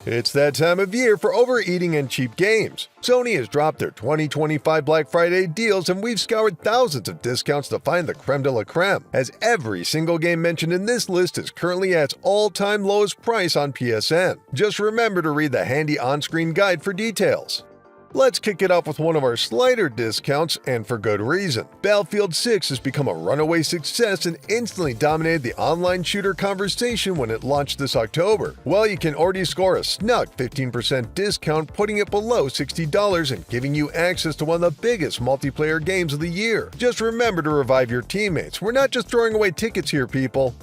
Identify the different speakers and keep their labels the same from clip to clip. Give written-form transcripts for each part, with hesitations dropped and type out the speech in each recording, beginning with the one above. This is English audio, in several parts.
Speaker 1: It's that time of year for overeating and cheap games. Sony has dropped their 2025 Black Friday deals, and we've scoured thousands of discounts to find the creme de la creme, as every single game mentioned in this list is currently at its all-time lowest price on PSN. Just remember to read the handy on-screen guide for details. Let's kick it off with one of our slighter discounts, and for good reason. Battlefield 6 has become a runaway success and instantly dominated the online shooter conversation when it launched this October. Well, you can already score a snug 15% discount, putting it below $60 and giving you access to one of the biggest multiplayer games of the year. Just remember to revive your teammates. We're not just throwing away tickets here, people.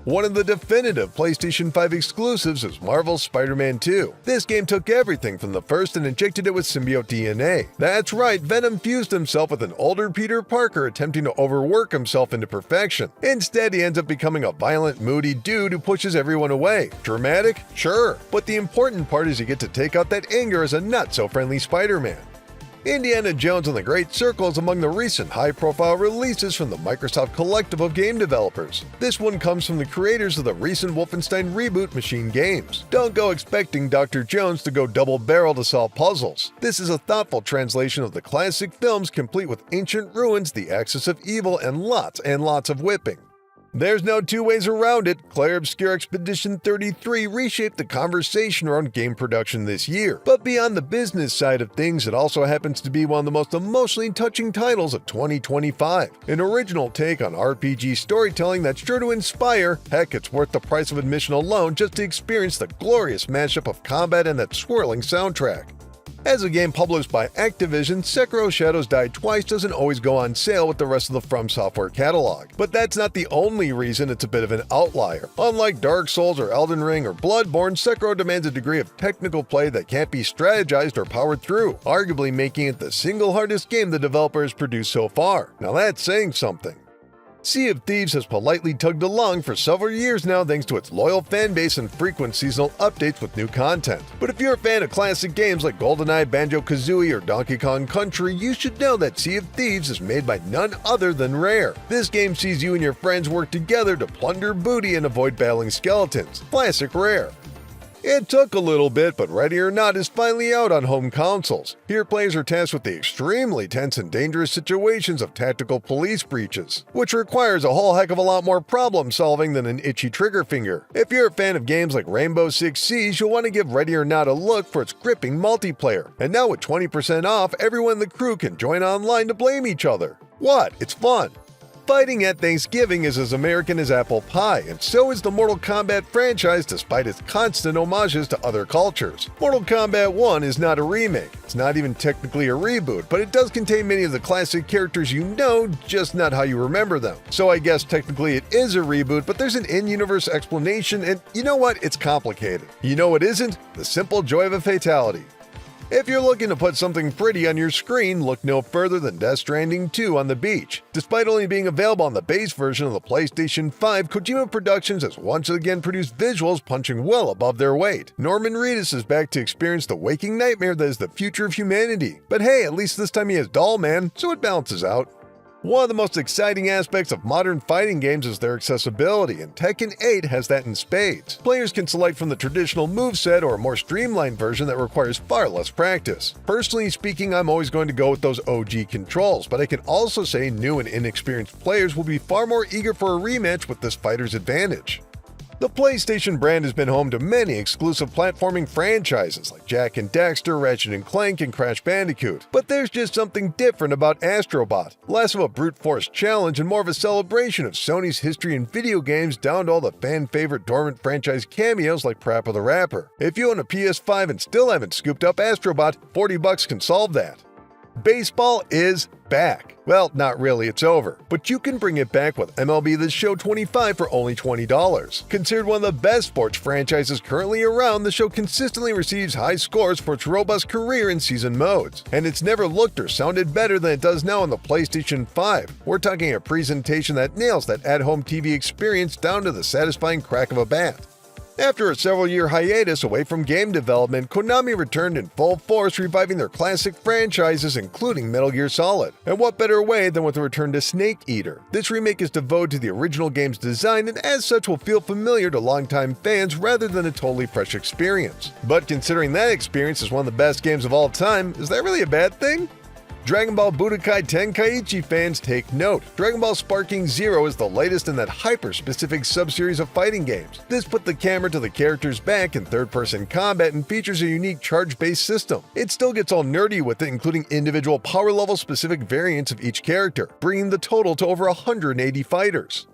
Speaker 1: One of the definitive PlayStation 5 exclusives is Marvel's Spider-Man 2. This game took everything from the first and injected it with symbiote DNA. That's right, Venom fused himself with an older Peter Parker attempting to overwork himself into perfection. Instead, he ends up becoming a violent, moody dude who pushes everyone away. Dramatic? Sure. But the important part is you get to take out that anger as a not-so-friendly Spider-Man. Indiana Jones and the Great Circle is among the recent high-profile releases from the Microsoft collective of game developers. This one comes from the creators of the recent Wolfenstein reboot Machine Games. Don't go expecting Dr. Jones to go double-barrel to solve puzzles. This is a thoughtful translation of the classic films, complete with ancient ruins, the axis of evil, and lots of whipping. There's no two ways around it. Claire Obscure Expedition 33 reshaped the conversation around game production this year. But beyond the business side of things, it also happens to be one of the most emotionally touching titles of 2025. An original take on RPG storytelling that's sure to inspire. Heck, it's worth the price of admission alone just to experience the glorious mashup of combat and that swirling soundtrack. As a game published by Activision, Sekiro Shadows Die Twice doesn't always go on sale with the rest of the From Software catalog. But that's not the only reason it's a bit of an outlier. Unlike Dark Souls or Elden Ring or Bloodborne, Sekiro demands a degree of technical play that can't be strategized or powered through, arguably making it the single hardest game the developer has produced so far. Now that's saying something. Sea of Thieves has politely tugged along for several years now thanks to its loyal fanbase and frequent seasonal updates with new content. But if you're a fan of classic games like GoldenEye, Banjo-Kazooie, or Donkey Kong Country, you should know that Sea of Thieves is made by none other than Rare. This game sees you and your friends work together to plunder booty and avoid battling skeletons. Classic Rare. It took a little bit, but Ready or Not is finally out on home consoles. Here players are tasked with the extremely tense and dangerous situations of tactical police breaches, which requires a whole heck of a lot more problem solving than an itchy trigger finger. If you're a fan of games like Rainbow Six Siege, you'll want to give Ready or Not a look for its gripping multiplayer. And now with 20% off, everyone in the crew can join online to blame each other. What? It's fun! Fighting at Thanksgiving is as American as apple pie, and so is the Mortal Kombat franchise despite its constant homages to other cultures. Mortal Kombat 1 is not a remake, it's not even technically a reboot, but it does contain many of the classic characters you know, just not how you remember them. So I guess technically it is a reboot, but there's an in-universe explanation, and you know what? It's complicated. You know what isn't? The simple joy of a fatality. If you're looking to put something pretty on your screen, look no further than Death Stranding 2 on the beach. Despite only being available on the base version of the PlayStation 5, Kojima Productions has once again produced visuals punching well above their weight. Norman Reedus is back to experience the waking nightmare that is the future of humanity. But hey, at least this time he has Doll Man, so it balances out. One of the most exciting aspects of modern fighting games is their accessibility, and Tekken 8 has that in spades. Players can select from the traditional moveset or a more streamlined version that requires far less practice. Personally speaking, I'm always going to go with those OG controls, but I can also say new and inexperienced players will be far more eager for a rematch with this fighter's advantage. The PlayStation brand has been home to many exclusive platforming franchises like Jak and Daxter, Ratchet & Clank, and Crash Bandicoot. But there's just something different about Astrobot. Less of a brute force challenge and more of a celebration of Sony's history in video games down to all the fan-favorite dormant franchise cameos like Parappa the Rapper. If you own a PS5 and still haven't scooped up Astrobot, $40 can solve that. Baseball is back. Well, not really, it's over. But you can bring it back with MLB The Show 25 for only $20. Considered one of the best sports franchises currently around, the show consistently receives high scores for its robust career in season modes. And it's never looked or sounded better than it does now on the PlayStation 5. We're talking a presentation that nails that at-home TV experience down to the satisfying crack of a bat. After a several-year hiatus away from game development, Konami returned in full force, reviving their classic franchises, including Metal Gear Solid. And what better way than with a return to Snake Eater? This remake is devoted to the original game's design and as such will feel familiar to longtime fans rather than a totally fresh experience. But considering that experience is one of the best games of all time, is that really a bad thing? Dragon Ball Budokai Tenkaichi fans take note. Dragon Ball Sparking Zero is the latest in that hyper-specific sub-series of fighting games. This put the camera to the character's back in third-person combat and features a unique charge-based system. It still gets all nerdy with it, including individual power-level specific variants of each character, bringing the total to over 180 fighters.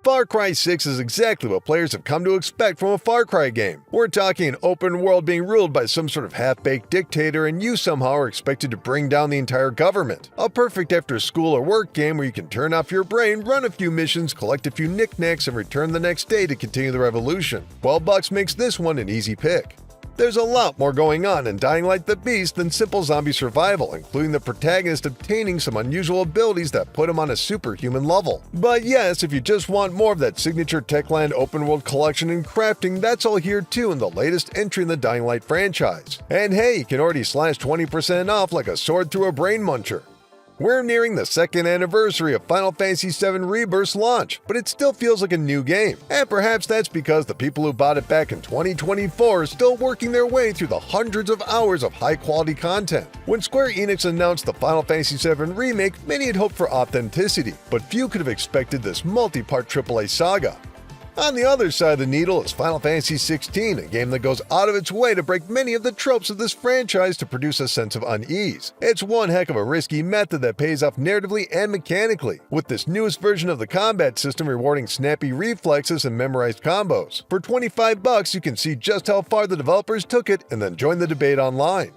Speaker 1: Far Cry 6 is exactly what players have come to expect from a Far Cry game. We're talking an open world being ruled by some sort of half-baked dictator and you somehow are expected to bring down the entire government. A perfect after-school or work game where you can turn off your brain, run a few missions, collect a few knickknacks, and return the next day to continue the revolution. $12 makes this one an easy pick. There's a lot more going on in Dying Light the Beast than simple zombie survival, including the protagonist obtaining some unusual abilities that put him on a superhuman level. But yes, if you just want more of that signature Techland open world collection and crafting, that's all here too in the latest entry in the Dying Light franchise. And hey, you can already slash 20% off like a sword through a brain muncher. We're nearing the second anniversary of Final Fantasy VII Rebirth's launch, but it still feels like a new game. And perhaps that's because the people who bought it back in 2024 are still working their way through the hundreds of hours of high-quality content. When Square Enix announced the Final Fantasy VII Remake, many had hoped for authenticity, but few could have expected this multi-part AAA saga. On the other side of the needle is Final Fantasy XVI, a game that goes out of its way to break many of the tropes of this franchise to produce a sense of unease. It's one heck of a risky method that pays off narratively and mechanically, with this newest version of the combat system rewarding snappy reflexes and memorized combos. For $25, you can see just how far the developers took it and then join the debate online.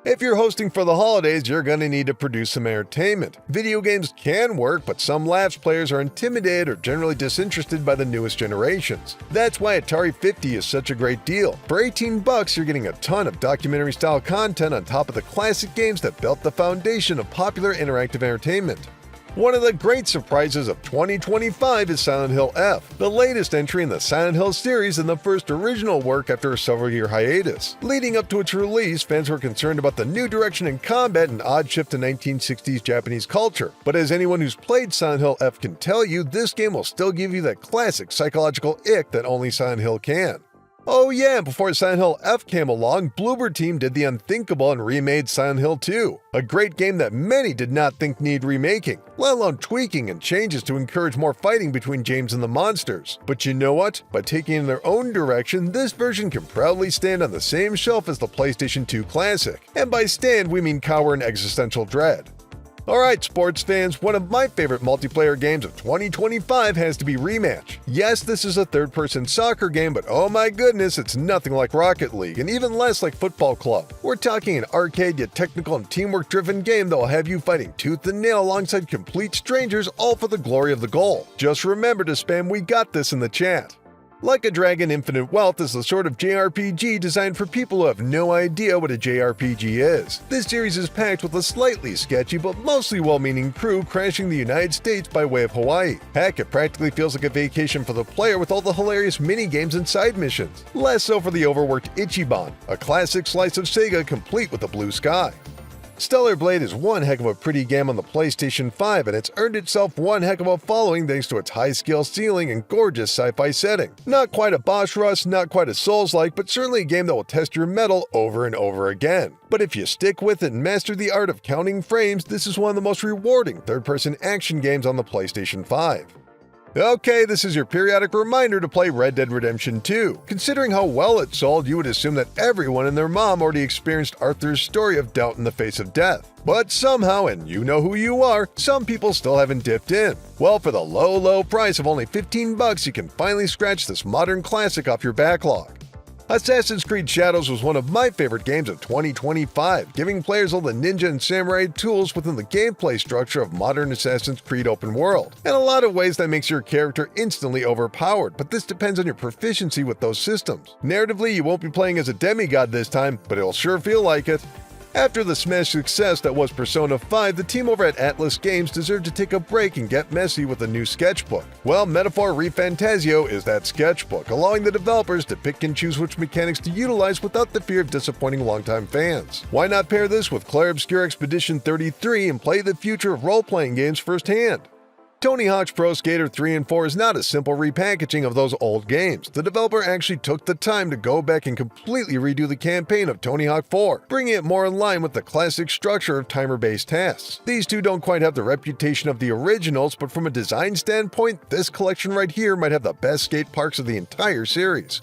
Speaker 1: If you're hosting for the holidays, you're going to need to produce some entertainment. Video games can work, but some lapsed players are intimidated or generally disinterested by the newest generations. That's why Atari 50 is such a great deal. For $18, you're getting a ton of documentary-style content on top of the classic games that built the foundation of popular interactive entertainment. One of the great surprises of 2025 is Silent Hill F, the latest entry in the Silent Hill series and the first original work after a several-year hiatus. Leading up to its release, fans were concerned about the new direction in combat and odd shift to 1960s Japanese culture. But as anyone who's played Silent Hill F can tell you, this game will still give you that classic psychological ick that only Silent Hill can. Oh yeah, before Silent Hill F came along, Bloober Team did the unthinkable and remade Silent Hill 2, a great game that many did not think needed remaking, let alone tweaking and changes to encourage more fighting between James and the monsters. But you know what? By taking in their own direction, this version can proudly stand on the same shelf as the PlayStation 2 classic. And by stand, we mean cower in existential dread. Alright sports fans, one of my favorite multiplayer games of 2025 has to be Rematch. Yes, this is a third-person soccer game, but oh my goodness, it's nothing like Rocket League, and even less like Football Club. We're talking an arcade yet technical and teamwork-driven game that will have you fighting tooth and nail alongside complete strangers, all for the glory of the goal. Just remember to spam "We got this" in the chat. Like a Dragon, Infinite Wealth is the sort of JRPG designed for people who have no idea what a JRPG is. This series is packed with a slightly sketchy but mostly well-meaning crew crashing the United States by way of Hawaii. Heck, it practically feels like a vacation for the player with all the hilarious mini-games and side missions. Less so for the overworked Ichiban, a classic slice of Sega complete with a blue sky. Stellar Blade is one heck of a pretty game on the PlayStation 5, and it's earned itself one heck of a following thanks to its high-skill ceiling and gorgeous sci-fi setting. Not quite a boss rush, not quite a Souls-like, but certainly a game that will test your mettle over and over again. But if you stick with it and master the art of counting frames, this is one of the most rewarding third-person action games on the PlayStation 5. Okay, this is your periodic reminder to play Red Dead Redemption 2. Considering how well it sold, you would assume that everyone and their mom already experienced Arthur's story of doubt in the face of death. But somehow, and you know who you are, some people still haven't dipped in. Well, for the low price of only $15, you can finally scratch this modern classic off your backlog. Assassin's Creed Shadows was one of my favorite games of 2025, giving players all the ninja and samurai tools within the gameplay structure of modern Assassin's Creed open world. In a lot of ways that makes your character instantly overpowered, but this depends on your proficiency with those systems. Narratively, you won't be playing as a demigod this time, but it'll sure feel like it. After the smash success that was Persona 5, the team over at Atlas Games deserved to take a break and get messy with a new sketchbook. Well, Metaphor ReFantazio is that sketchbook, allowing the developers to pick and choose which mechanics to utilize without the fear of disappointing longtime fans. Why not pair this with Clair Obscur Expedition 33 and play the future of role-playing games firsthand? Tony Hawk's Pro Skater 3 and 4 is not a simple repackaging of those old games. The developer actually took the time to go back and completely redo the campaign of Tony Hawk 4, bringing it more in line with the classic structure of timer-based tasks. These two don't quite have the reputation of the originals, but from a design standpoint, this collection right here might have the best skate parks of the entire series.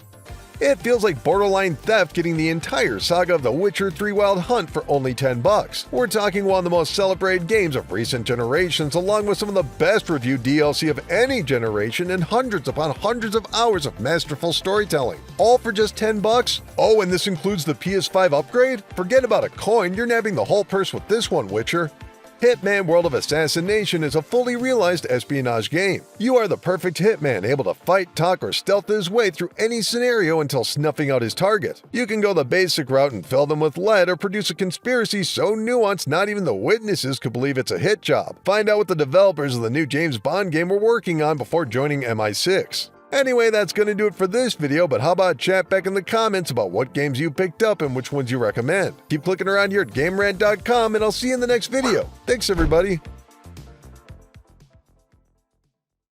Speaker 1: It feels like borderline theft getting the entire saga of The Witcher 3 Wild Hunt for only $10. We're talking one of the most celebrated games of recent generations, along with some of the best reviewed DLC of any generation and hundreds upon hundreds of hours of masterful storytelling. All for just $10? Oh, and this includes the PS5 upgrade? Forget about a coin, you're nabbing the whole purse with this one, Witcher. Hitman World of Assassination is a fully realized espionage game. You are the perfect hitman, able to fight, talk, or stealth his way through any scenario until snuffing out his target. You can go the basic route and fill them with lead, or produce a conspiracy so nuanced not even the witnesses could believe it's a hit job. Find out what the developers of the new James Bond game were working on before joining MI6. Anyway, that's going to do it for this video, but how about chat back in the comments about what games you picked up and which ones you recommend. Keep clicking around here at GameRant.com, and I'll see you in the next video. Thanks, everybody.